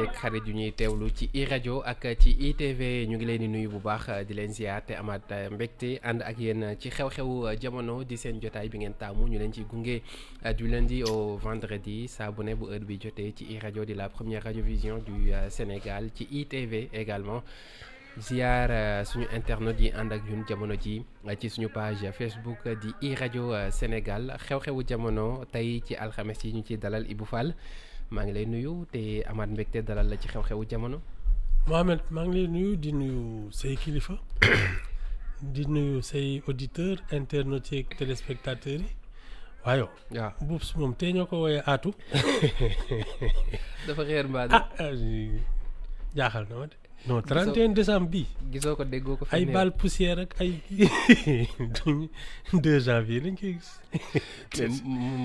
ak xarit yu ñuy teewlu ci iRadio ak ci ITV ñu ngi leen di nuyu bu baax di leen ziar te amaat mbégte ànd ak yéen ci xew-xewu jamono di seen jotaay bi ngeen taamu ñu leen ci gunge du lundi au vendredi saa bu ne bu heure bi jotee ci iRadio di la première radiovision du Sénégal ci ITV également ziar suñu internautes yi ànd ak ñun jamono ji ci suñu page Facebook di iRadio Sénégal xew-xewu jamono tey ci alxames yi ñu ciy dalal Ibou Fall. maa ngi lay nuyu te amaat mbégte dalal la ci xew-xewu jamono. Mohamed maa ngi lay nuyu di nuyu say kilifa di nuyu say auditeurs internautes yeeg téléspectateurs yi waaw. buub si moom tey ñoo ko woowee aatu. dafa réer mbaa jaaxal na ma de. non 31 décembre bii. gisoo ko déggoo ko. ay bal poussière ak ay 2 janvier lañ koy gis.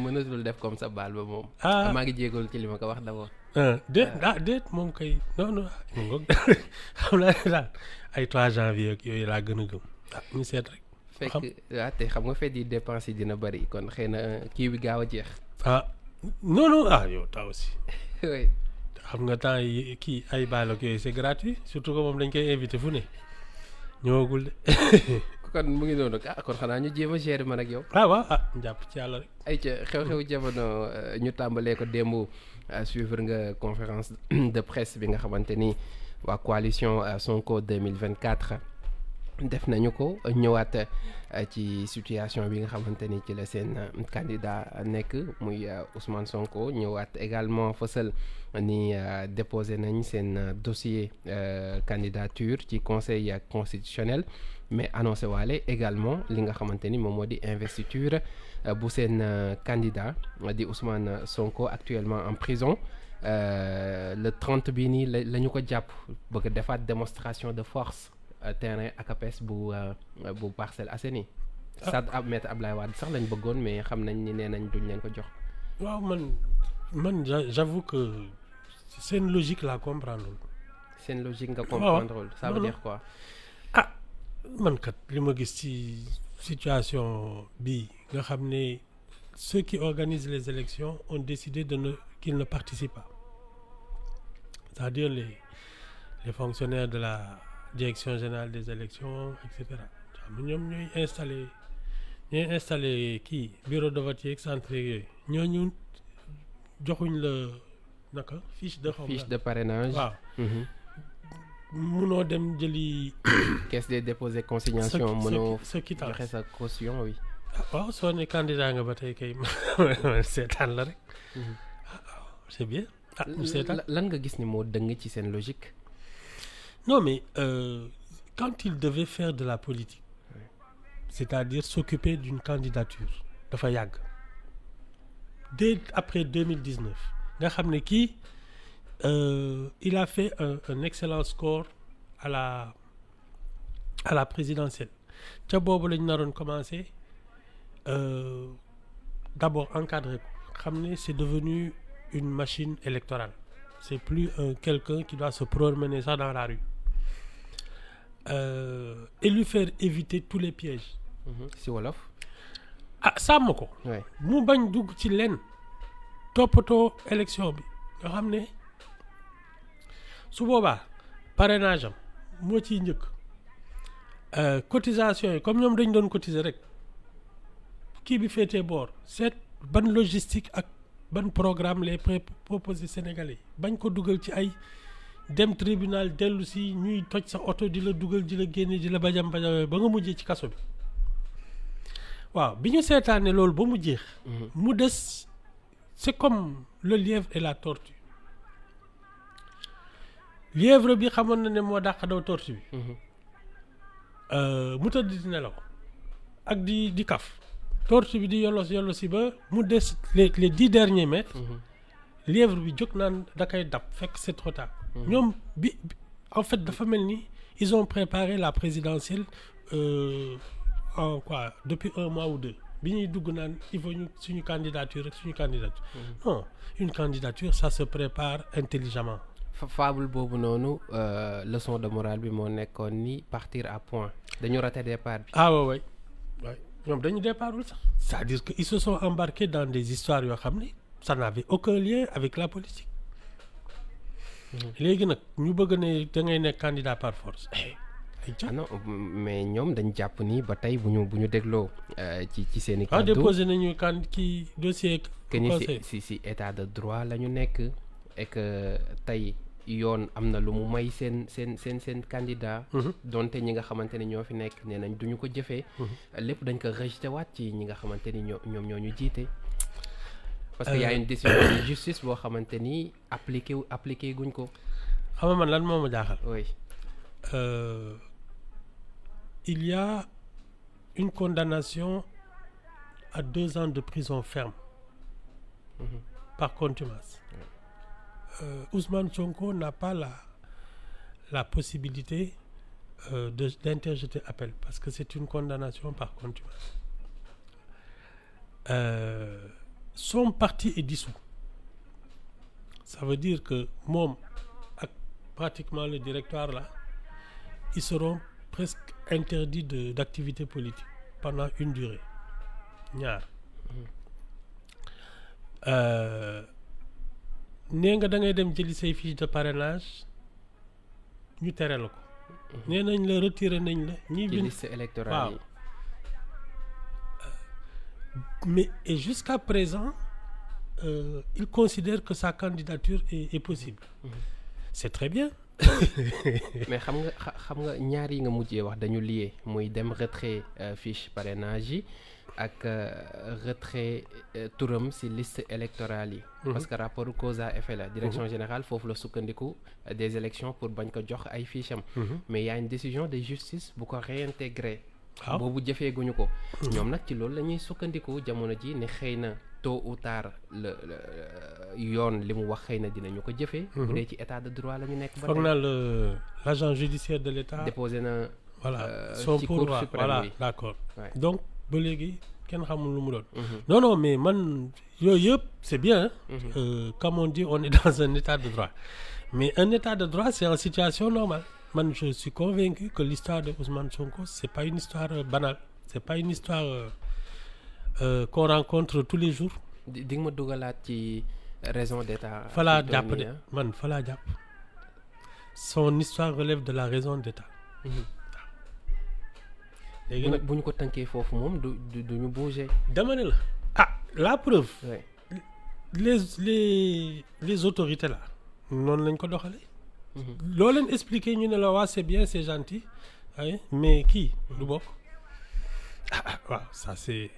mënatul def comme ça baal ba moom. maa ngi jégalu ci li ma ko wax d'abord. déet moom kay non xam naa ne daal ay 3 janvier ak yooyu laa gën a gëm. ñu seet rek. fekk te xam nga fête yi dépense yi dina bëri kon xëy na kii bi gaaw a jeex. non yow taw aussi. oui. xam nga temps yi kii ay baal ak yooyu c'est gratuit surtout que moom dañ koy invité fu ne ñëwagul de. kon mu ngi noonu kon xanaa ñu jéem a gérer man ak yow. waaw jàpp ci yàlla rek. ay ca xew-xew jamono ñu tàmbalee ko démb suivre nga conférence de presse bi nga xamante ni waa coalition Sonko 2024 def nañu ko ñëwaat ci situation bi nga xamante ni ci la seen candidat nekk muy Ousmane Sonko ñëwaat également fësal ni déposé nañ seen dossier candidature ci conseil constitutionnel mais annoncé waale également li nga xamante ni moom moo di investiture bu seen candidat di Ousmane Sonko actuellement en prison le 30 bii nii la ñu ko jàpp bëgg defaat démonstration de force terrain ACAPES bu Parcelles Assainies. Stade Maître Abdoulaye Wade sax lañ bëggoon mais xam nañ ni nee nañ duñ leen ko jox. waaw man j'avoue que seen logique laa comprendre. seen logique nga comprendre. ça veut dire quoi. man kat li ma gis ci situation bi nga xam ne ceux qui organisent les élections ont décidé qu'ils ne participent pas. C'est-à-dire les fonctionnaires de la direction générale des élections et cetera ñoom ñooy installé kii bureau de vote yeeg centre yooyu ñooñu joxuñ la naka fiche de parrainage. waaw. munoo dem jëli. caisse des dépôts et consignations mënoo joxe sa caution oui. waaw soo ne candidat nga ba tey kay seetaan la rek. c'est bien. seetaan lan nga gis ni moo dëng ci seen logique. Non, mais quand il devait faire de la politique, c'est-à-dire s'occuper d'une candidature, dafa yàgg dès après 2019 nga xam ne kii il a fait un excellent score à la présidentielle ca boobu lañ naroon commencer d'abord encadrer ko xam ne c'est devenu une machine électorale c'est plus quelqu'un qui doit se promener ça dans la rue. Et lui faire éviter tous les pièges. si wolof. sàmm ko. mu bañ dugg ci lenn toppatoo élection bi nga xam ne su boobaa parrainage am moo ciy njëkk cotisation yi comme ñoom dañ doon cotiser rek kii bi féetee boor seet ban logistique ak ban programme les proposé Sénégalais bañ ko dugal ci ay. dem tribunal dellu si ñuy toj sa oto di la dugal di la génne di la bajam ba nga mujjee ci kaso bi waaw bi ñu seetaane loolu ba mu jeex. mu des c'est comme le lièvre et la tortue lièvre bi xamoon na ne moo dàq daw tortue bi. mu tëdd di nelaw ak di kaf tortue bi di yollo si ba mu des les 10 derniers mètres. lièvre bi jóg naan da koy dab fekk c'est trop tard. ñoom bi en fait dafa mel ni ils ont préparé la présidentielle en quoi depuis 1 mois ou 2 bi ñuy dugg naan il faut ñu suñu candidature. Non une candidature ça se prépare intelligemment. fable boobu noonu leçon de morale bi moo nekkoon ni partir à point dañu raté départ bi. ouais ñoom dañu départul sax. c'est-à-dire que ils se sont embarqués dans des histoires yoo xam ni ça n'avait aucun lien avec la politique. léegi nag ñu bëgg ne da ngay nekk candidat par force. ah non mais ñoom dañ jàpp ni ba tey bu ñu dégloo ci seen i kàddu déposé nañu kii dossier que ni si état de droit la ñu nekk et que tey yoon am na lu mu may seen candidat donte ñi nga xamante ni ñoo fi nekk nee nañ duñu ko jëfee lépp dañ ko rejeté waat ci ñi nga xamante ni ñoom ñoo ñu jiite parce que y a une décision de justice boo xamante ni appliqué guñ ko. xam nga man lan moo ma jaaxal. oui. Il y a une condamnation à 2 ans de prison ferme par contumace. Ousmane Sonko n'a pas la possibilité d'interjeter appel parce que c'est une condamnation par contumace. Son parti est dissous. Ça veut dire que moom ak pratiquement le directoire là, ils seront presque interdits d'activité politique pendant une durée. ñaar nee nga da ngay dem jëli say fiche de parrainage ñu tere la ko. nee nañ la retirer nañ la. ñi ci liste électorale yi. Mais et jusqu'à présent il considère que sa candidature est possible. C'est très bien. mais xam nga ñaar yi nga mujjee wax dañu lié muy dem retrait fiche parrainage yi ak retrait turam ci liste électorale yi. parce que rapport cause à effet la direction générale foofu la sukkandiku des élections pour bañ ko jox ay fiche am. mais y a une décision de justice bu ko réintégrer. boobu jëfeeguñu ko. ñoom nag ci loolu la ñuy sukkandiku jamono ji ne xëy na tôt ou tard yoon li mu wax xëy na dinañu ko jëfee. bu dee ci état de droit la ñu nekk. ba foog naa l'agent judiciaire de l'État déposé na. voilà son ci pourvoi cour suprême voilà bi. d'accord. Ouais. Donc ba léegi kenn xamul lu mu doon. non mais man yooyu yëpp c'est bien. Comme on dit on est dans un état de droit mais un état de droit c'est en situation normale. Man je suis convaincu que l'histoire de Ousmane Sonko c'est pas une histoire banale c'est pas une histoire qu'on rencontre tous les jours. di nga ma dugalaat ci raison d'état. falaa jàpp de man falaa jàpp son histoire relève de la raison d'état. léegi nag bu ñu ko tënkee foofu moom du ñu bouger. dama ne la la preuve. Ouais. les autorités là noonu lañ ko doxalee. loo leen expliquer ñu ne la waa c'est bien c'est gentil mais kii du bokk waaw ça c'est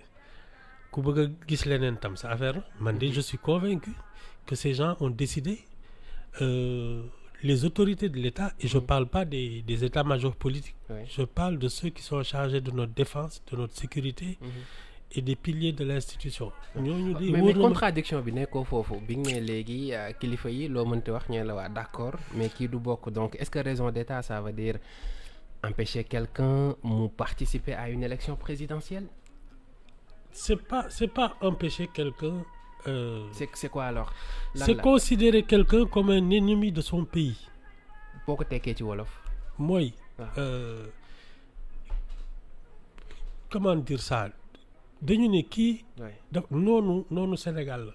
ku bëgg a gis leneen tam sa affaire man de je suis convaincu que ces gens ont décidé les autorités de l'État et je parle pas des états-majors politiques. Je parle de ceux qui sont chargés de notre défense de notre sécurité et des piliers de l'institution. ñooñu di mais contradiction bi nekkoo foofu bi nga ne léegi kilifa yi loo mënti wax ñu la waa d'accord mais kii du bokk donc est-ce que raison d'état ça veut dire empêcher quelqu'un mu participer à une élection présidentielle? C'est pas empêcher quelqu'un. C'est quoi alors? C'est considérer quelqu'un comme un ennemi de son pays. boo ko tekkee ci wolof. mooy. Comment dire ça? dañu ne kii. da noonu Sénégal la.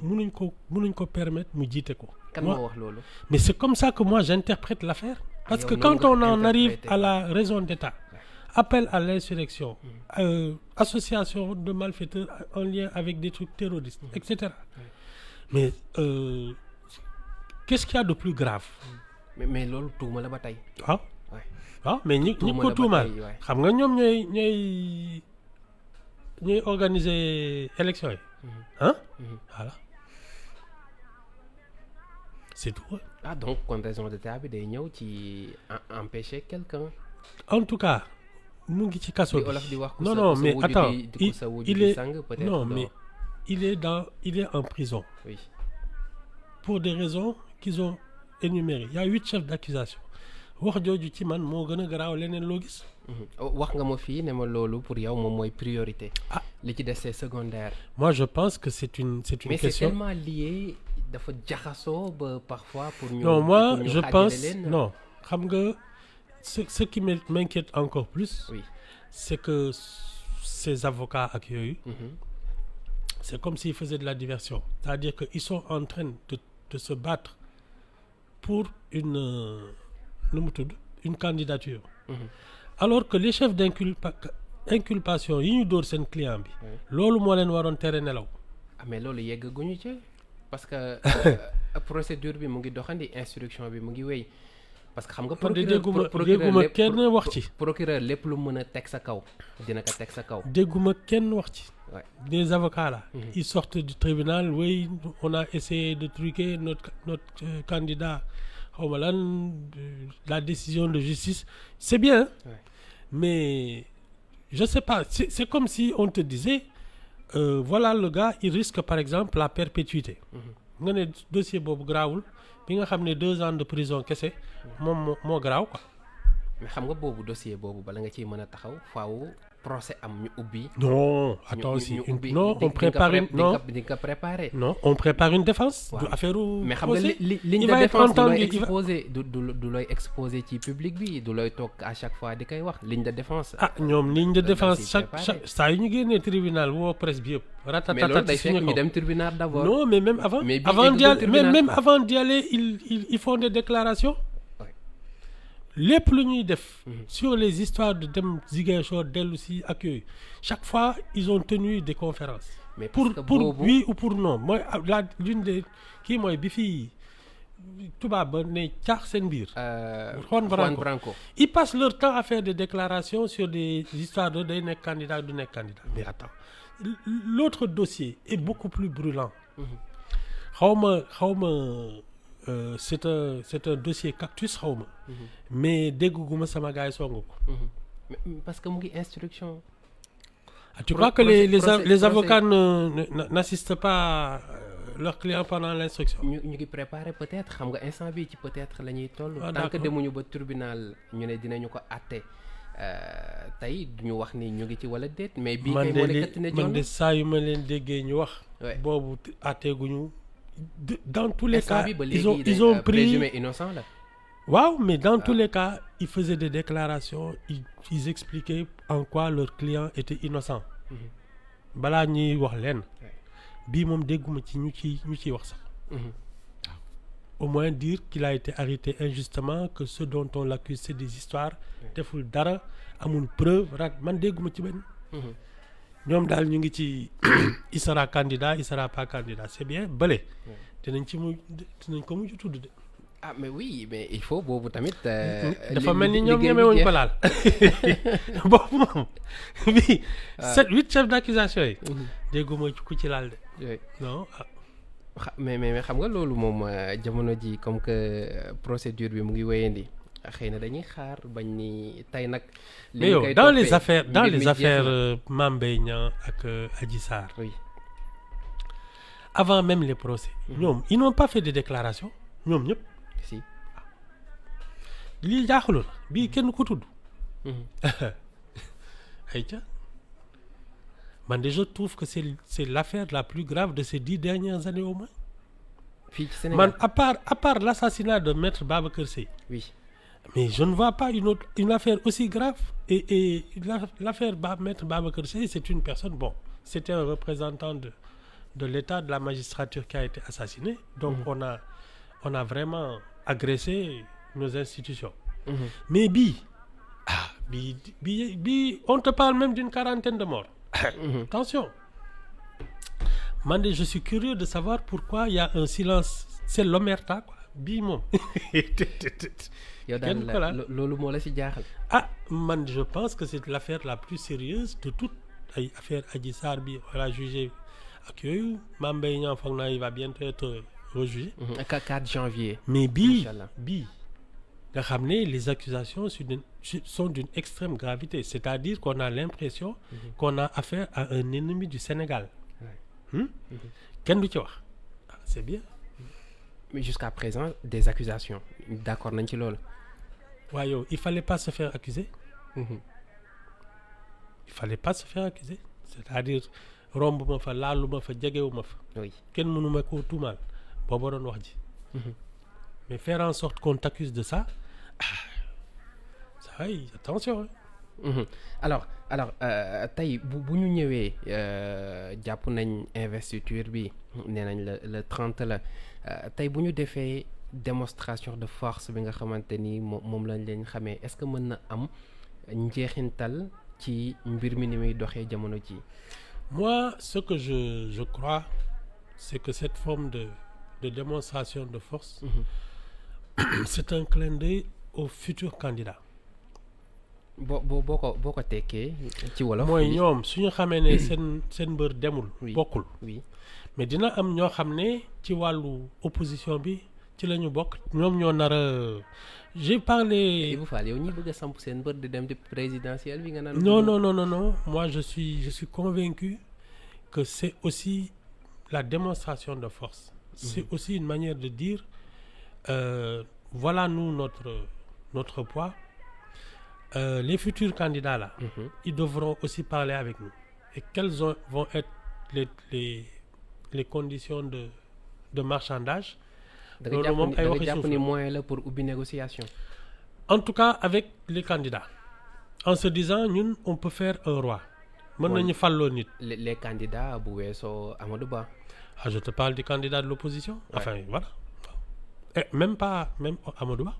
mënuñ ko permettre mu jiite ko. kan moo wax loolu. mais c'est comme ça que moi j'interprète l'affaire. parce que quand on en arrive à la raison d'état. appel à l'insurrection. association de malfaiteurs en lien avec des trucs terroristes, etc. mais qu'est-ce qu'il y a de plus grave. mais loolu tuuma la ba tey. waaw mais ñi ko tuumaal xam nga ñoom ñooy organiser élection yi. Voilà. C'est tout. Donc kon raison d'état bi day ñëw ci empêcher quelqu'un. En tout cas mu ngi ci kaso bi. non mais attends il est en prison. Oui. Pour des raisons qu'ils ont énumérées. Il y a 8 chefs d'accusation. wax jooju ci man moo gën a garaaw leneen loo gis. wax nga ma fii ne ma loolu pour yow moom mooy priorité. li ci des c'est secondaire. Moi je pense que c'est une question. mais c'est tellement lié dafa jaxasoo ba parfois pour ñu. Non moi je pense non xam nga ce qui m'inquiète encore plus. Oui. C'est que ces avocats ak yooyu. C'est comme s'ils faisaient de la diversion. C'est-à-dire que ils sont en train de se battre pour une candidature. Alors que les chefs d'inculpation yi ñu dóor seen client bi. loolu moo leen waroon tere nelaw. ah mais loolu yeggaguñu ci parce que procédure bi mu ngi doxandi instruction bi mu ngi wéy parce que xam nga. dégguma kenn wax ci. procureur lépp lu mën a teg sa kaw dina ko teg sa kaw. dégguma kenn wax ci. des avocats là. ils sortent du tribunal oui on a essayé de truquer notre candidat xaw ma lan la décision de justice c'est bien. Mais je sais pas c'est comme si on te disait voilà le gars il risque par exemple la perpétuité. nga ne dossier boobu garaawul bi nga xam ne 2 ans de prison kese moom moo garaaw quoi. mais xam nga boobu dossier boobu bala nga ciy mën a taxaw faaw procès am ñu ubbi. non attends aussi non on prépare une non di nga préparer. non on prépare une défense. du affaire mais xam nga ligne de défense du looy exposé ci public bi du looy toog à chaque fois di koy wax ligne de défense. ah ñoom ligne de défense chaque saa yu ñu génnee tribunal woo presse bi yëpp. mais loolu day fekk ñu dem tribunal d'abord. non mais même avant. même avant d'y aller ils font des déclarations. lépp lu ñuy def. sur les histoires de dem Ziguinchor dellu si ak yooyu chaque fois ils ont tenu des conférences. mais pour oui ou pour non mooy l'une des kii mooy bi fii tubaab ba ne caax seen biir. Juan Branco ils passent leur temps à faire des déclarations sur des histoires de day nekk candidat du nekk candidat. mais attends l'autre dossier est beaucoup plus brûlant. xawma c'est un dossier cactus xaw ma. mais dégguma sama gars yi songu ko. parce que mu ngi instruction. tu crois que les avocats n'assistent pas leurs clients pendant l'instruction. ñu ngi préparer peut-être xam nga instant bi ci peut-être la ñuy toll. tant que demuñu ba tribunal ñu ne dinañu ko àtte tey duñu wax ni ñu ngi ci wala déet. mais bii kay moo nekk ne man de saa yu ma leen déggee ñu wax. boobu àtteeguñu. Dans tous les cas ils ont pris présumé innocent là. waaw mais dans tous les cas ils faisaient des déclarations ils expliquaient en quoi leur client était innocent. balaa ñuy wax leen. bii moom dégguma ci ñu ciy wax sax. au moins dire qu'il a été arrêté injustement que ce dont on l'accuse c'est des histoires. deful dara amul preuve man dégguma ci benn. ñoom daal ñu ngi ci il sera candidat il sera pas candidat c'est bien bële. dinañ ko mujj tudd de. ah mais oui mais il faut boobu tamit. dafa mel ni ñoom ñemewuñ ko laal. boobu moom bii. 7-8 chefs d'accusation yi. dégguma ku ci laal de. non mais xam nga loolu moom jamono ji comme que procédure bi mu ngi wéyandi. xëy na dañuy xaar bañ ni tey nag. mais yow dans les affaires Mame Mbaye Niang ak Adji Sarr. oui. avant même les procès. ñoom ils n'ont pas fait de déclaration ñoom ñëpp. si. lii jaaxaloon bii kenn ko tudd. ayca man de je trouve que c'est l'affaire la plus grave de ces 10 dernières années au moins. fii ci Sénégal man à part l'assassinat de Maître Babacar Seye. oui. mais je ne vois pas une affaire aussi grave et l'affaire Maître Babacar Seye c'est une personne bon c'était un représentant de l'État de la magistrature qui a été assassiné donc on a vraiment agressé nos institutions. Mais bii on te parle même d'une quarantaine de morts. Attention man de je suis curieux de savoir pourquoi il y a un silence c'est l'omerta quoi bii moom. yow daal loolu moo la ci jaaxal. man je pense que c'est l'affaire la plus sérieuse de toutes ay affaire Adji Sarr bi wala jugé ak yooyu Mame Mbaye Niang foog naa il va bientôt être rejugé. 4 janvier. mais bii nga xam ne les accusations sont d'une extrême gravité c'est-à-dire qu'on a l'impression qu'on a affaire à un ennemi du Sénégal. kenn du ci wax c'est bien. mais jusqu'à présent des accusations d'accord nañ ci loolu. waaye yow il fallait pas se faire accuser. il fallait pas se faire accuser c'est-à-dire romb ma fa laalu ma fa jegewu ma fa. oui kenn mënu ma koo tuumaal booba doon wax ji. mais faire en sorte qu'on t'accuse de ça ça y attention. alors tey bu ñu ñëwee jàpp nañ investiture bi nee nañ le 30 la tey bu ñu defee démonstration de force bi nga xamante ni moom lañ leen xamee est-ce que mën na am njeexintal ci mbir mi ni muy doxee jamono ji. Moi, ce que je crois, c'est que cette forme de démonstration de force, c'est un clin d'œil aux futurs candidats. boo ko tekkee ci wolof. mooy ñoom suñu xamee ne seen mbër demul. bokkul. oui mais dina am ñoo xam ne ci wàllu opposition bi ci la ñu bokk ñoom ñoo nar a. j'ai parlé. Ibou Fall yow ñi bëgg a samp seen mbër di dem di présidentielle bi nga naan. non moi je suis convaincu que c'est aussi la démonstration de force. C'est aussi une manière de dire voilà nous notre poids. Les futurs candidats là, ils devront aussi parler avec nous. Et quelles vont être les conditions de marchandage. da nga jàpp ni moyen la pour ubbi négociation. En tout cas avec les candidats. En se disant ñun on peut faire un roi. mën nañu fàlloo nit. les candidats bu weesoo Amadou Ba. Ah, je te parle du candidat de l'opposition. Ouais. Enfin voilà. Et même Amadou Ba.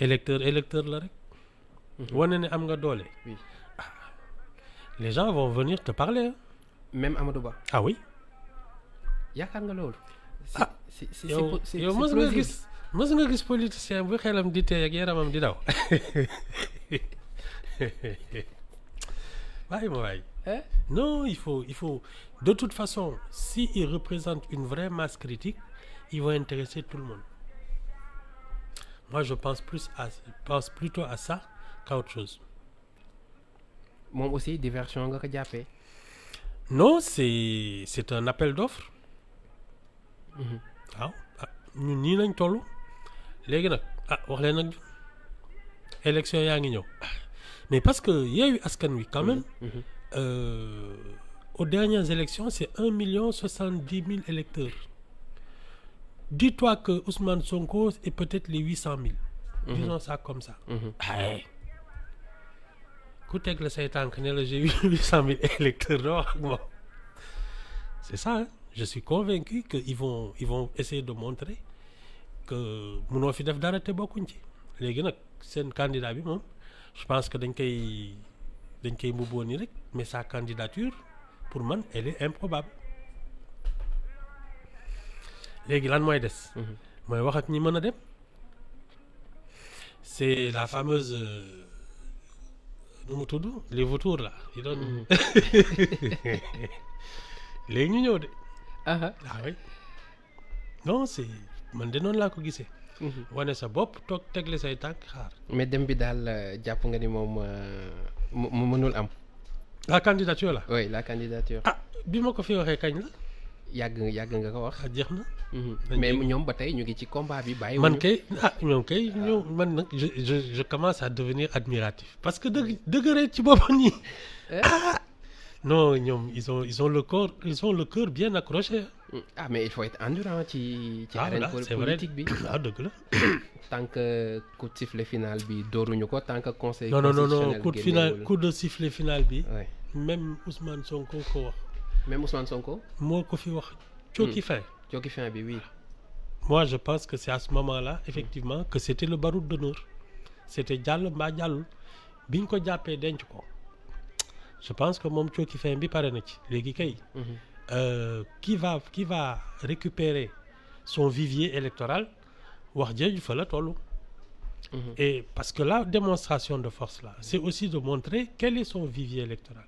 électeur la rek. wane ne am nga doole. oui les gens vont venir te parler. même Amadou Ba. ah oui. yaakaar nga loolu. yow mës nga gis politicien bu xelam di tey ak yaramam di daw. waaye ma waay. non il faut de toute façon si ils représentent une vraie masse critique ils vont intéresser tout le monde. Moi je pense plutôt à ça qu'à autre chose. moom aussi diversion nga ko jàppee. non c'est un appel d'offres. waaw ñun nii lañ toll léegi nag wax leen nag élection yaa ngi ñëw mais parce que Yewwi Askan Wi quand même aux dernières élections c'est 1,70 million électeurs. Dis-toi que Ousmane Sonko est peut-être les 800 000. Disons ça comme ça. ku teg la say tànk ne la j'ai 800 000 électeurs doo wax ak moom. C'est ça hein? Je suis convaincu que ils vont essayer de montrer que mënoo fi def dara te bokkuñ ci léegi nag seen candidat bi moom je pense que dañ koy mbubboo nii rek mais sa candidature pour man elle est improbable. léegi lan mooy des. mooy wax ak ñi mën a dem. c'est la fameuse nu mu tudd les vautours là yi doon. léegi ñu ñëw de. ah oui non c'est man de noonu laa ko gisee. wane sa bopp toog tegle say tànk xaar. mais dem bi daal jàpp nga ni moom mu mënul am. la candidature la. oui la candidature. bi ma ko fi waxee kañ la. yàgg nga ko wax. jeex na. mais ñoom ba tey ñu ngi ci combat bi bàyyi. man kay man nag je commence à devenir admiratif parce que dëgg ci boppam nii. non ñoom ils ont le cœur bien accroché. mais il faut être endurant ci arène politique bi. dëgg la. tant que coup de sifflet final bi dooruñu ko tant que conseil. non coup de sifflet final bi. même Ousmane Sonko ko wax. même Ousmane Sonko. moo ko fi wax. cooki fin bi oui. moi je pense que c'est à ce moment-là effectivement que c'était le baroud d'honneur. c'était jàll mbaa jàllul biñ ko jàppee denc ko. je pense que moom cooki fin bi pare na ci léegi kay. qui va récupérer son vivier électoral wax jëju fa la toll. et parce que la démonstration de force là c'est aussi de montrer quel est son vivier électoral.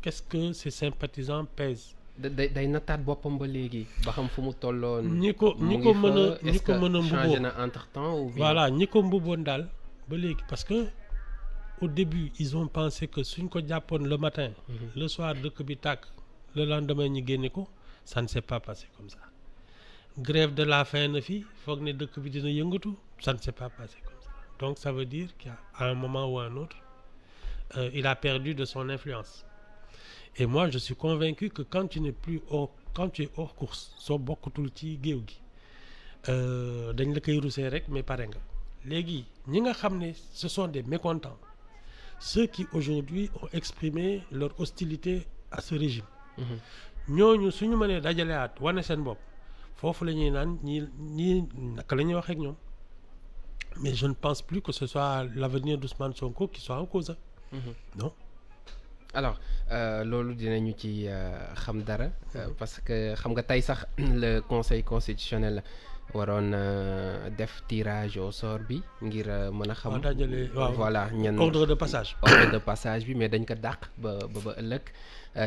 qu'est-ce que ces sympathisants pèsent. day nattaat boppam ba léegi ba xam fu mu tolloon. ñi ko mën a mbubboo changé na entre temps ou bien. voilà ñi ko mbubboon daal ba léegi parce que au début ils ont pensé que suñ ko jàppoon le matin. le soir dëkk bi tàkk le lendemain ñi génne ko ça ne s'est pas passé comme ça. grève de la faim na fi foog ne dëkk bi dina yëngatu ça ne s'est pas passé comme ça donc ça veut dire qu'à un moment ou à un autre il a perdu de son influence. Et moi je suis convaincu que quand tu es hors course soo bokkutul ci géew gi dañ la koy rusee rek mais pare nga léegi ñi nga xam ne ce sont des mécontents ceux qui aujourd'hui ont exprimé leur hostilité à ce régime ñooñu suñu mënee dajaleaat wane seen bopp foofu la ñuy naan ñii naka la ñuy waxee ak ñoom mais je ne pense plus que ce soit l'avenir d'Ousmane Sonko qui soit en cause. Non. alors loolu dinañu ci xam dara parce que xam nga tey sax le conseil constitutionnel waroon def tirage au sort bi ngir mën a xam voilà ñan ordre de passage bi mais dañ ko dàq ba ëllëg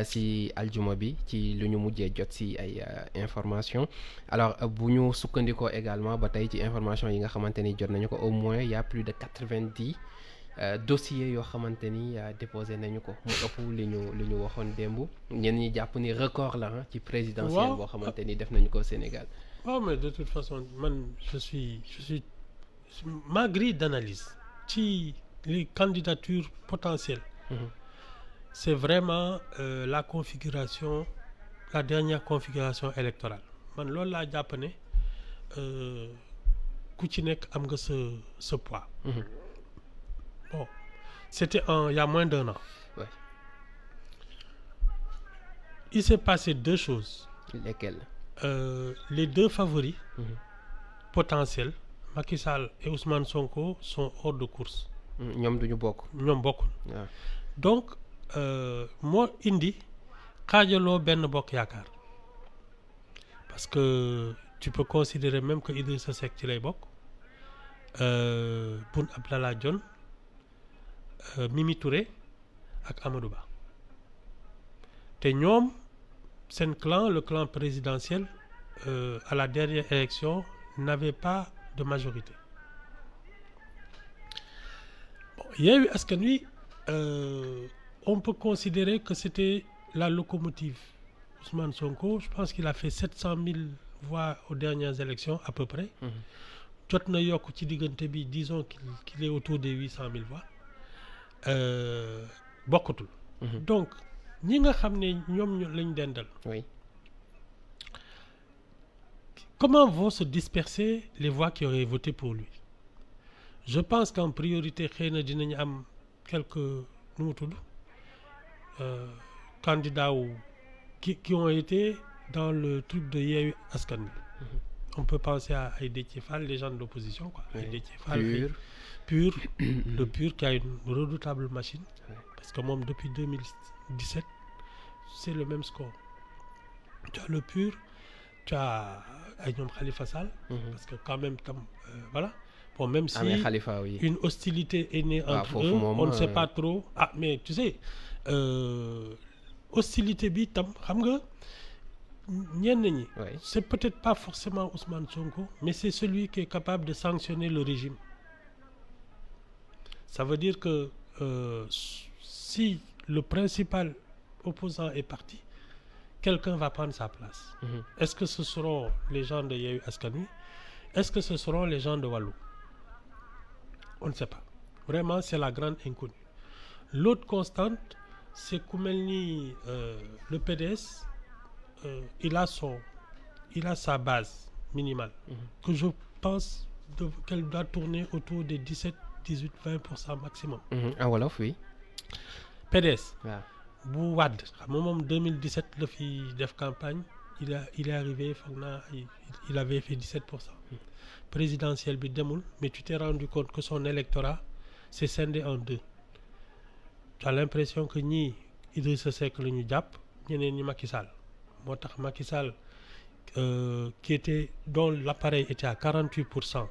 si aljuma bi ci lu ñu mujjee jot si ay information alors bu ñu sukkandikoo également ba tey ci information yi nga xamante ni jot nañu ko au moins y a plus de 90 dossiers yoo xamante ni déposé nañu ko mu ëpp li ñu waxoon démb ñenn ñi jàpp ni record la ci présidentielle boo xamante ni def nañu ko Sénégal. waaw mais de toute façon man je suis ma grille d'analyse ci les candidatures potentielles. C'est vraiment la dernière configuration électorale man loolu laa jàpp ne ku ci nekk am nga sa poids. Bon, c'était il y a moins d'1 an. Ouais. Il s'est passé 2 choses. Lesquelles? Les 2 favoris potentiels, Macky Sall et Ousmane Sonko, sont hors de course. ñoom duñu bokk. ñoom bokkul. Donc moo indi xaajaloo benn bokk yaakaar parce que tu peux considérer même que Idrissa Seck ci lay bokk Boun Abdallah Dionne. Mimi Touré ak Amadou Ba te ñoom seen clan le clan présidentiel à la dernière élection n'avait pas de majorité. Bon, Yewwi Askan Wi on peut considérer que c'était la locomotive. Ousmane Sonko, je pense qu'il a fait 700 000 voix aux dernières élections à peu près. Jot na yokk ci diggante bi disons qu'il est autour des 800 000 voix. Bokkatul. Donc ñi nga xam ne ñoom lañ dendal. Oui. Comment vont se disperser les voix qui auraient voté pour lui? Je pense qu'en priorité xëy na dinañ am quelques nu mu tudd candidats qui ont été dans le truc de Yewwi Askan Wi. On peut penser à Déthié Fall, les gens de l'opposition quoi. Oui. Déthié Fall, Pur, le Pur qui a une redoutable machine. Parce que même depuis 2017, c'est le même score. Tu as le Pur, tu as Aïnom Khalifa Sall, parce que quand même, voilà. Bon, même si Khalifa, oui. Une hostilité est née entre eux, on ne sait pas trop. Ah, mais tu sais, hostilité bi tam, xam nga ñenn ñi. C'est peut-être pas forcément Ousmane Sonko, mais c'est celui qui est capable de sanctionner le régime. Ça veut dire que si le principal opposant est parti, quelqu'un va prendre sa place. Est-ce que ce seront les gens de Yewwi Askan Wi? Est-ce que ce seront les gens de Wallu? On ne sait pas. Vraiment, c'est la grande inconnue. L'autre constante, c'est ku mel ni le PDS, il a sa base minimale, que je pense qu'elle doit tourner autour des 18-20% maximum. En wolof, oui. PDS. waaw bu Wade xam nga moom 2017 la fi def campagne il est arrivé foog naa il avait fait 17%. Présidentielle bi demul, mais tu t'es rendu compte que son électorat s'est scindé en 2. Tu as l'impression que ñii Idrissa Seck la ñu jàpp ñeneen ñi Macky Sall moo tax Macky Sall dont l'appareil était à 48%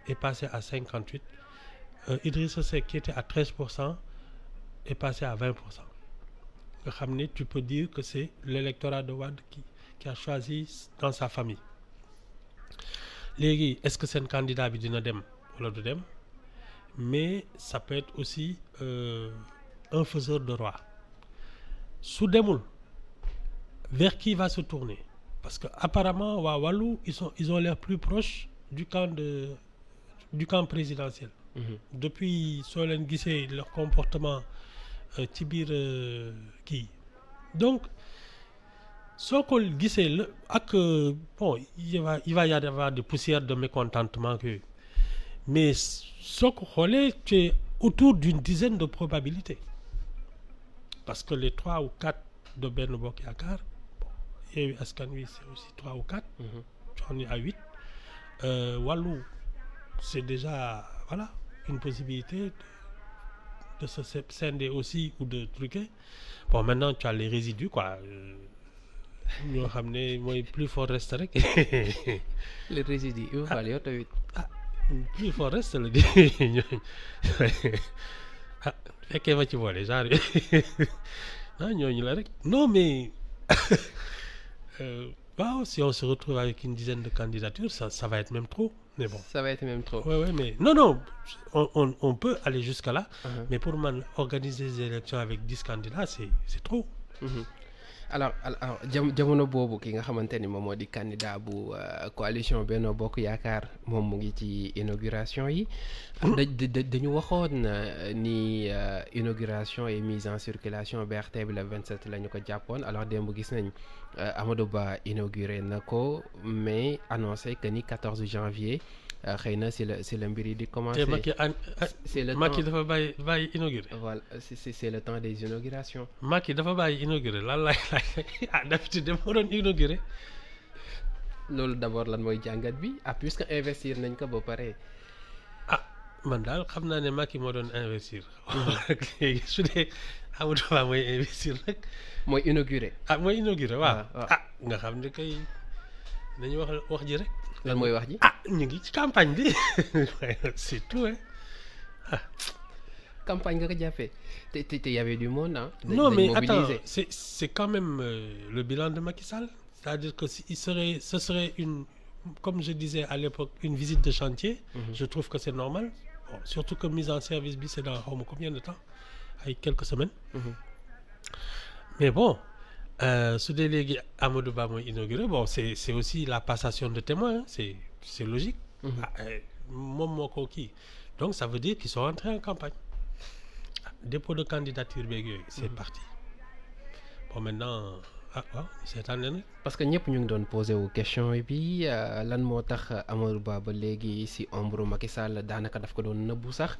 est passé à 58%. Idrissa Seck qui était à 13% est passé à 20%. Nga xam ne tu peux dire que c'est l'électorat de Wade qui a choisi dans sa famille. Léegi est-ce que seen candidat bi dina dem wala du dem? Mais ça peut être aussi un faiseur de roi. Su demul, vers qui va se tourner? Parce que apparemment waa Wallu ils ont l'air plus proches du camp présidentiel. Depuis soo leen gisee leur comportement ci biir kii. Donc soo ko gisee la ak bon il va y avoir des poussières de mécontentement que mais soo ko xoolee tu es autour d'une dizaine de probabilités parce que les 3 ou 4 de Benno Bokk Yaakaar bon Yewwi Askan Wi c'est aussi 3 ou 4. on est à 8. Walou, c'est déjà voilà une possibilité de se scinder aussi ou de truquer. Bon, maintenant tu as les résidus quoi. ñoo xam ne mooy plus fort reste rek. les résidus il faut yow tamit. plus fort reste la di ñooñu fekkee ma ci boole genre ñooñu la rek non mais waaw si on se retrouve avec une dizaine de candidatures ça va être même trop mais bon. Ça va être même trop. Ouais mais non on peut aller jusqu'à là. Mais pour man organiser des élections avec 10 candidats c'est trop. alors jamono boobu ki nga xamante ni moom moo di candidat bu coalition Benno Bokk Yaakaar moom mu ngi ci inauguration yi. dañu waxoon ni inauguration et mise en circulation BRT bi le 27 la ñu ko jàppoon alors démb gis nañ Amadou Ba inauguré na ko mais annoncé que ni 14 janvier xëy na si la mbir yi di commencer. c'est le temps Macky dafa bàyyi inauguré. voilà c'est le temps des inaugurations. Macky dafa bàyyi inauguré lan laay d'habitude dama doon inauguré. loolu d'abord lan mooy jàngat bi puisque investir nañ ko ba pare. man daal xam naa ne Macky moo doon investir. léegi su dee Amadou Ba mooy investir rek. mooy inauguré. mooy inauguré waaw. nga xam ne kay nañu wax ji rek. lan mooy wax ji. ñu ngi ci campagne bi c'est tout campagne nga ko jàppee te y avait du monde non mais attends c'est quand même le bilan de Macky Sall. C'est-à-dire que ce serait une, comme je disais à l'époque, une visite de chantier. Je trouve que c'est normal. Bon, surtout que mise en service bi c'est dans combien de temps? Avec quelques semaines. Mais bon, su dee léegi Amadou Ba mooy inauguré bon c'est aussi la passation de témoins c'est logique. moom moo ko kii donc ça veut dire qu'ils sont entrés en campagne. Dépôt de candidature beeg yooyu c'est parti. Bon maintenant waaw seetaan na nag. parce que ñëpp ñu ngi doon posé wu question bi lan moo tax Amadou Ba ba léegi si ombre Macky Sall daanaka daf ko doon nëbbu sax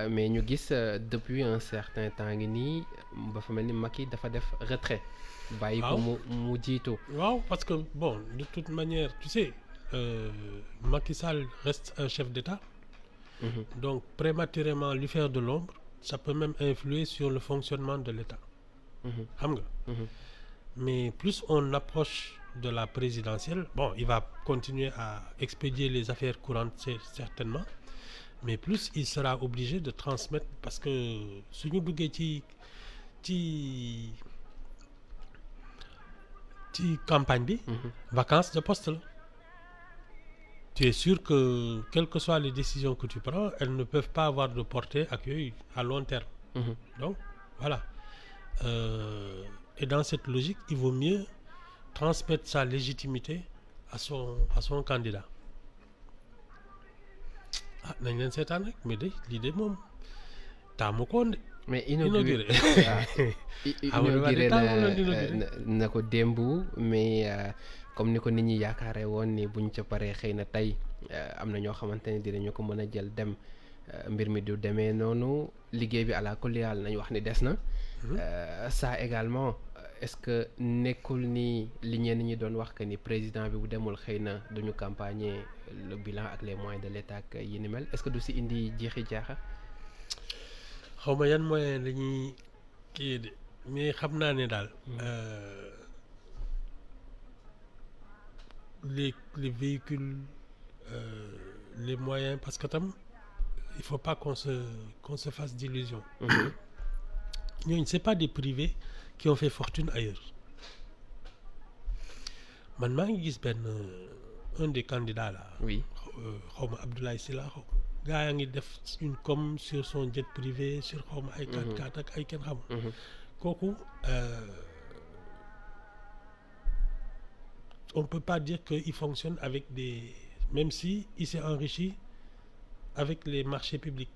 mais ñu gis depuis un certain temps ngi nii ba fa mel ni Macky dafa def retrait. bàyyi ko mu jiitu. waaw parce que bon de toute manière tu sais Macky Sall reste un chef d'État. Donc prématurément lui faire de l'ombre ça peut même influer sur le fonctionnement de l'État. xam nga. Mais plus on approche de la présidentielle, bon, il va continuer à expédier les affaires courantes certainement, mais plus il sera obligé de transmettre parce que si nous duggee ci campagne bi, vacances de poste là. Tu es sûr que quelles que soient les décisions que tu prends, elles ne peuvent pas avoir de portée à long terme. Donc voilà. Et dans cette logique, il vaut mieux transmettre sa légitimité à son candidat. nañ leen seetaan rek mais l'idée moom taamu ko woon de. mais inauguré na ko démb mais comme ni ko nit ñi yaakaare woon ni buñ ca paree xëy na tey am na ñoo xamante ne dinañu ko mën a jël dem mbir mi du demee noonu liggéey bi àla kulli haal nañ wax ni des na. Ça également est-ce que nekkul ni li ñenn ñi doon wax que ni président bi bu demul xëy na duñu campagner le bilan ak les moyens de l'État ak yi ni mel est-ce que du si indi jeexi jaaxa. xaw ma yan moyen la ñuy kii de mais xam naa ne daal les véhicules les moyens parce que tam il faut pas qu'on se fasse d'illusions. ñooñu c'est pas des privés qui ont fait fortune ailleurs man maa ngi gis benn un des candidats là. oui xaw ma Abdoulaye Sylla xaw gaa yaa ngi def une com sur son jet privé sur xaw ma ay 4x4 ak ay kenn xamul. kooku on peut pas dire que il fonctionne avec des même si il s'est enrichi avec les marchés publics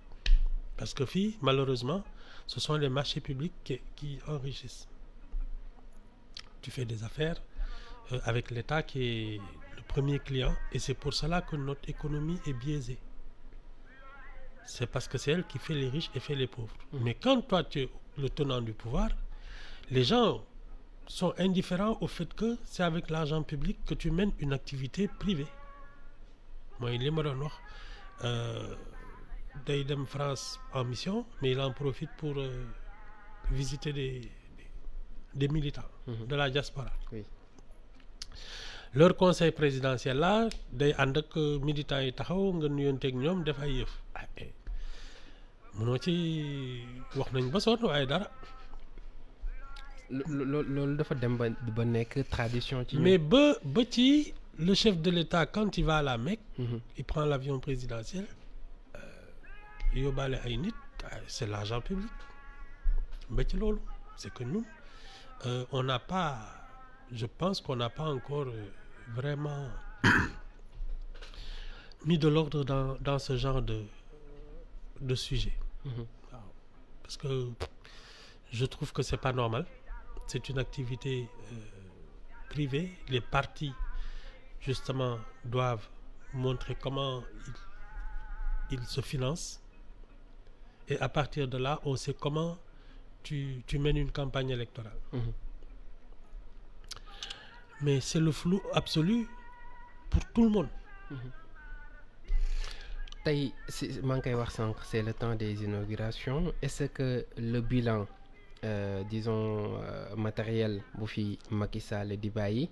parce que fii malheureusement ce sont les marchés publics qui enrichissent. Tu fais des affaires avec l'État qui est le premier client et c'est pour cela que notre économie est biaisée. C'est parce que c'est elle qui fait les riches et fait les pauvres. Mais quand toi tu es le tenant du pouvoir, les gens sont indifférents au fait que c'est avec l'argent public que tu mènes une activité privée mooy li ma doon wax day dem France en mission mais il en profite pour visiter des militants de la diaspora. Oui. Leur conseil présidentiel là day ànd ak militants yi taxaw nga nuyonteeg ñoom def ay yëf mënoo ci wax nañ ba sonn waaye dara. loolu dafa dem ba nekk tradition ci mais ba ci le chef de l'État quand il va à la Mecque il prend l'avion présidentiel yóbbaale ay nit c'est l'argent public ba ci loolu c'est que nous on n'a pas je pense qu'on n'a pas encore vraiment mis de l'ordre dans ce genre de sujet. Parce que je trouve que c'est pas normal. C'est une activité privée. Les partis, justement, doivent montrer comment ils se financent. Et à partir de là, on sait comment tu mènes une campagne électorale. Mais c'est le flou absolu pour tout le monde. tey si maa ngi koy wax sànq c'est le temps des inaugurations est-ce que le bilan disons matériel bu fi Macky Sall di bàyyi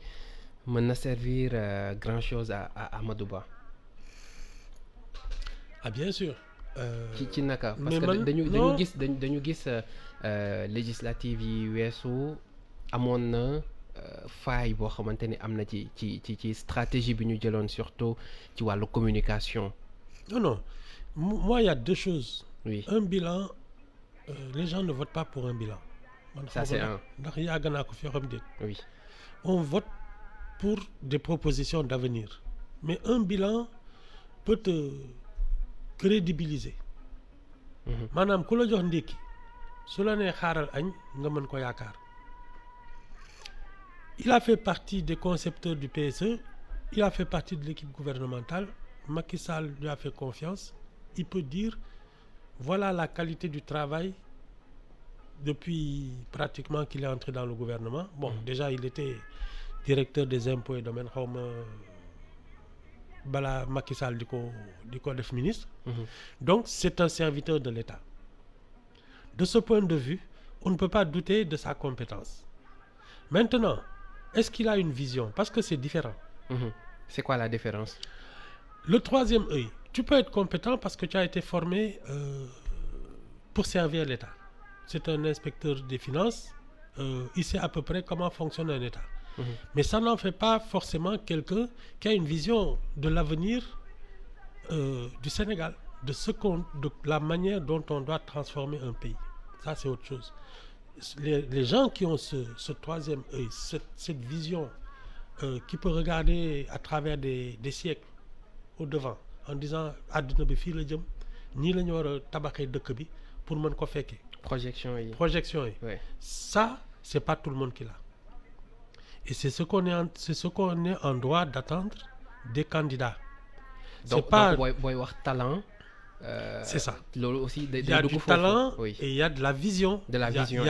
mën na servir grand chose à Amadou Ba. Ah bien sûr. ci naka parce que dañu gis législative yi weesu amoon na faille boo xamante ni am na ci stratégie bi ñu jëloon surtout ci wàllu communication. Non, moi il y a deux choses. Oui. Un bilan, les gens ne votent pas pour un bilan. Ça c'est un. Ndax yàgg naa ko fi xam déet. Oui. On vote pour des propositions d'avenir. Mais un bilan peut te crédibiliser. Maanaam ku la jox ndékki su la nee xaaral añ nga mën ko yaakaar. Il a fait partie des concepteurs du PSE, il a fait partie de l'équipe gouvernementale. Macky Sall lui a fait confiance. Il peut dire voilà la qualité du travail depuis pratiquement qu'il est entré dans le gouvernement. Bon, déjà il était directeur des impôts et domaines xaw ma balaa Macky Sall di ko def ministre. Donc c'est un serviteur de l'État. De ce point de vue, on ne peut pas douter de sa compétence. Maintenant, est-ce qu'il a une vision? Parce que c'est différent. C'est quoi la différence? Le troisième œil, tu peux être compétent parce que tu as été formé pour servir l'État. C'est un inspecteur des finances, il sait à peu près comment fonctionne un État. Mais ça n'en fait pas forcément quelqu'un qui a une vision de l'avenir du Sénégal, de la manière dont on doit transformer un pays. Ça, c'est autre chose. Les gens qui ont ce troisième œil, cette vision qui peut regarder à travers des siècles au devant en disant àdduna bi fii la jëm nii la ñu war a tabaxee dëkk bi pour mën ko fekkee. projection yi. Ouais. Ça c'est pas tout le monde qui l'a. Et c'est ce qu'on est en droit d'attendre des candidats. Donc booy wax talent. C'est ça. Loolu aussi il y a du talent et il y a de la vision. De la vision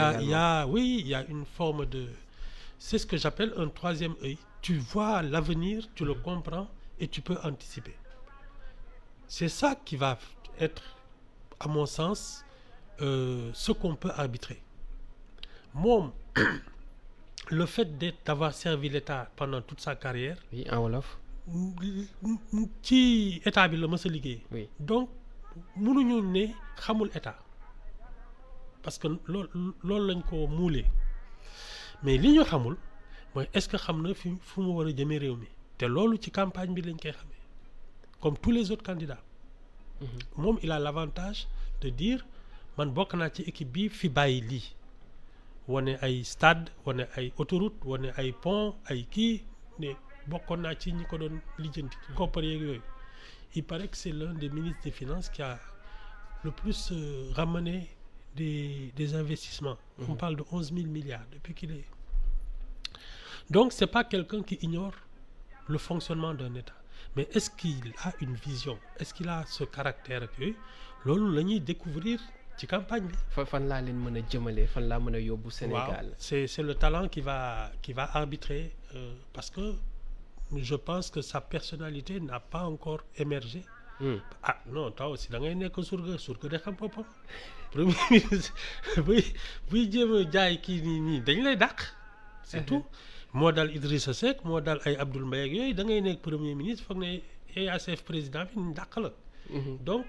il y a une forme de. C'est ce que j'appelle un troisième œil. Tu vois l'avenir, tu le comprends. Et tu peux anticiper. C'est ça qui va être, à mon sens, ce qu'on peut arbitrer. Moom, le fait d'avoir servi l'État pendant toute sa carrière. Oui, en wolof. ci état bi la mës a liggéey. Oui. Donc mënuñu ne xamul état parce que loolu lañ ko muulee mais li ñu xamul mooy est-ce que xam na fu mu war a jëmee réew mi. te loolu ci campagne bi lañ koy xamee comme tous les autres candidats. Moom il a l'avantage de dire man bokk naa ci équipe bi fi bàyyi lii wane ay stade wane ay autoroute wane ay pont ay kii ne bokkoon naa ci ñi ko doon lijjanti koppar yeeg yooyu. Il paraît que c'est l'un des ministres des Finances qui a le plus ramené des investissements. On parle de 11 000 milliards depuis qu'il est. Donc c'est pas quelqu'un qui ignore le fonctionnement d'un État. Mais est-ce qu'il a une vision? Est-ce qu'il a ce caractère que loolu la ñuy découvrir ci campagne bi. fan laa leen mën a jëmale fan laa mën a yóbbu Sénégal. waaw c'est le talent qui va arbitrer parce que je pense que sa personnalité n'a pas encore émergé. Ah non taw aussi da ngay nekk surga de xam boppam premier ministre buy jéem a jaay kii nii dañ lay dàq. c'est tout moo dal Idrissa Seck moo dal ay Abdoul Mbaye ak yooyu da ngay nekk premier ministre foog ne EACF président bi ñu dàq la. donc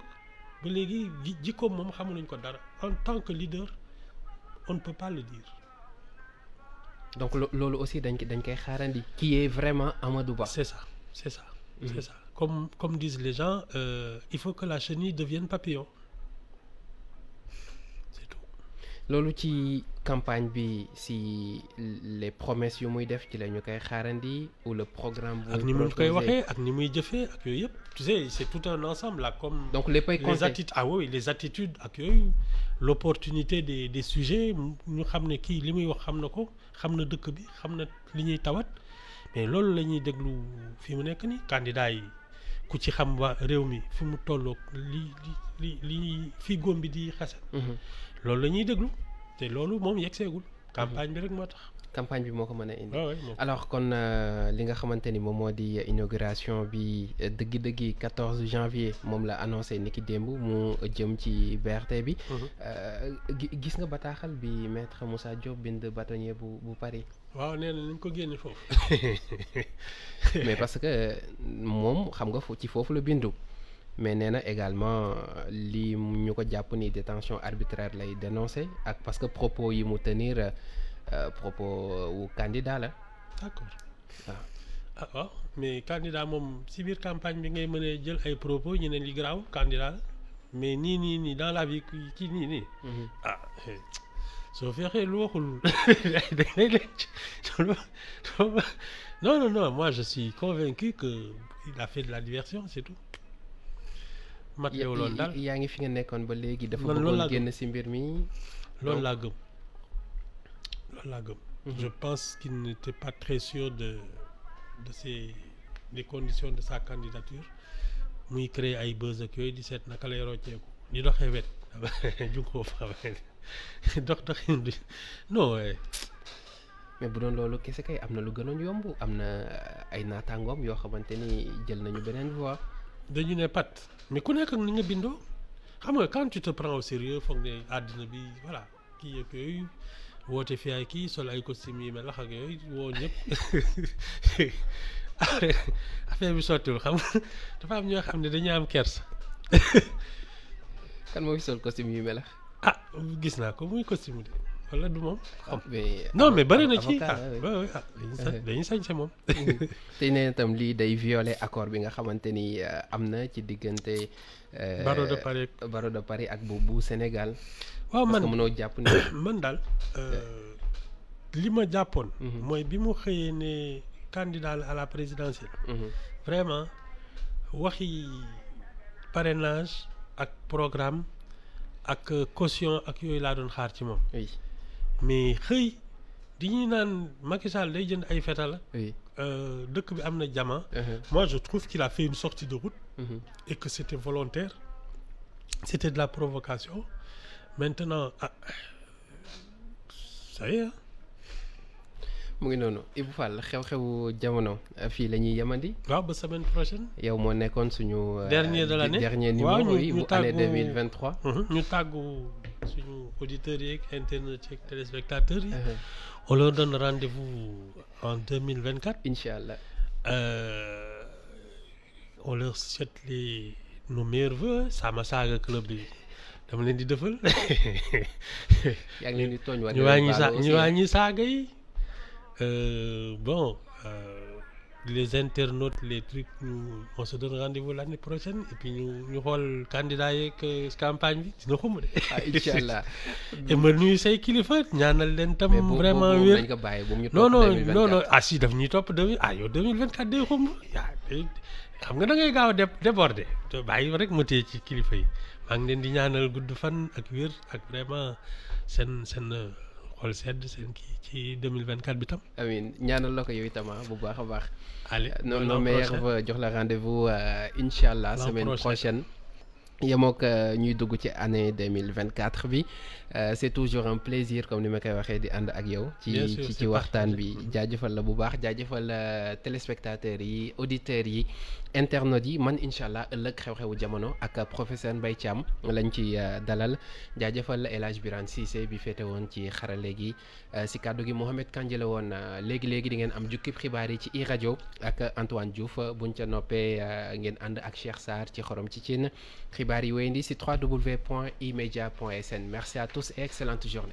ba léegi jikkoom moom xamuñu ko dara en tant que leader on ne peut pas le dire. donc loolu aussi dañ koy xaarandi. qui est vraiment Amadou Ba. c'est ça. c'est ça. Comme disent les gens, il faut que la chenille devienne papillon. C'est tout. loolu ci campagne bi si les promesses yu muy def ci la ñu koy xaarandi ou le programme. ak ni muy koy waxee ak ni muy jëfee ak yooyu yëpp. tu sais c'est tout un ensemble là comme. donc les attitudes les attitudes ak yooyu l'opportunité des sujets ñu xam ne kii li muy wax xam na ko xam na dëkk bi xam na li ñuy tawat mais loolu la ñuy déglu fi mu nekk nii candidat yi. ku ci xam waa réew mi fi mu tolloog li fi góom bi di xase. loolu la ñuy déglu te loolu moom yeggseegul. campagne bi rek moo tax. campagne bi moo ko mën a indi. alors kon li nga xamante ni moom moo di inauguration bi dëggi 14 janvier moom la annoncé ni ki démb mu jëm ci BRT bi. gis nga bataaxal bi maître Moussa Diop bind bâtonnier bu Paris. waaw nee na nañ ko génne foofu. mais parce que moom xam nga ci foofu la bindu mais nee na également li ñu ko jàpp ni détention arbitraire lay dénoncer ak parce que propos yi mu tenir propos wu candidat la. d'accord waaw mais candidat moom si biir campagne bi ngay mën a jël ay propos ñu ne li garaaw candidat la mais nii dans la vie ci nii. soo feexee lu waxul dañ lay non moi je suis convaincu que il a fait de la diversion c'est tout. Matteo loolu daal yaa ngi fi nga nekkoon ba léegi. dafa bëggoon génn ci mbir mi. loolu laa gëm. Je pense qu'il n'était pas très sûr des conditions de sa candidature muy créer ay buzz ak yooyu di seet naka lay rocceeku di doxee wet jugoo fa doxin bi non. mais bu doon loolu kese kay am na lu gënoon yomb am na ay naataangoom yoo xamante ni jël nañu beneen voie. dañu ne pat mais ku nekk ak ni nga bindoo xam nga quand tu te prends au sérieux foog ne àddina bi voilà kii ak yooyu woote fi ay kii sol ay costume yi mel lax ak yooyu woo ñëpp affaire bi sottiwul xam nga dafa am ñoo xam ne dañuy am kersa. kan moo fi sol costume yu melax. gis naa ko muy costume de wala du moom. mais non mais bëri na ci dañuy sañse moom. te nee itam lii day violer accord bi nga xamante ni am na ci diggante. Barreau de Paris ak bu Sénégal. waaw man parce que mënoo jàpp ne. man daal li ma jàppoon. mooy bi mu xëyee ne candidat à la présidentielle. vraiment waxi parrainage ak programme ak caution ak yooyu laa doon xaar ci moom. oui mais xëy di ñuy naan Macky Sall day jënd ay fetal. oui dëkk bi am na jama. moi je trouve qu'il a fait une sortie de route. et que c'était volontaire. c'était de la provocation. maintenant ça y est. mu ngi noonu Ibou Fall xew-xewu jamono fii la ñuy yemandi. waaw ba semaine prochaine. yow moo nekkoon suñu. dernier de l'année dernier numéro yi bu année 2023. ñu tàggu suñu auditeurs yeeg internautes yeeg téléspectateurs yi. on leur donne rendez-vous en 2024. incha allah. on leur souhaite nos meilleurs vœux Sama Saga club bi. dama leen di defal. yaa ngi leen di tooñ ñu wàññi saaga yi. Bon, les internautes, les trucs, on se donne rendez-vous l'année prochaine et puis nous xool candidat yeeg campagne bi dina xumb de. Inch'Allah. et ma nuyu say kilifa ñaanal leen tam. vraiment wér non si daf ñuy topp yow 2024 day xumb xam nga da ngay gaaw a déborder te bàyyi rek ma téye ci kilifa yi maa ngi leen di ñaanal gudd fan ak wér ak vraiment seen xool sedd seen kii ci 2024 bi tam. amiin ñaanal la ko yow itam bu baax a baax. allez non mais jox la rendez-vous incha allah semaine prochaine. yemook ñuy dugg ci année 2024 bi c'est toujours un plaisir comme ni ma koy waxee di ànd ak yow ci waxtaan bi jaajëfal la bu baax jaajëfal téléspectateurs yi auditeurs yi internautes yi man incha allah ëllëg xew-xewu jamono ak professeur Mbaye Thiam lañ ci dalal jaajëfal El Hadj Birane Cissé bi féete woon ci xarale gi si kàddu gi Mohamed Kandji la woon léegi-léegi di ngeen am jukkib xibaar yi ci iRadio ak Antoine Diouf buñ ca noppee ngeen ànd ak Cheikh Sarr ci xorom ci cin xibaar yi wéyandi si www.imedia.sn. Merci à tous et excellente journée.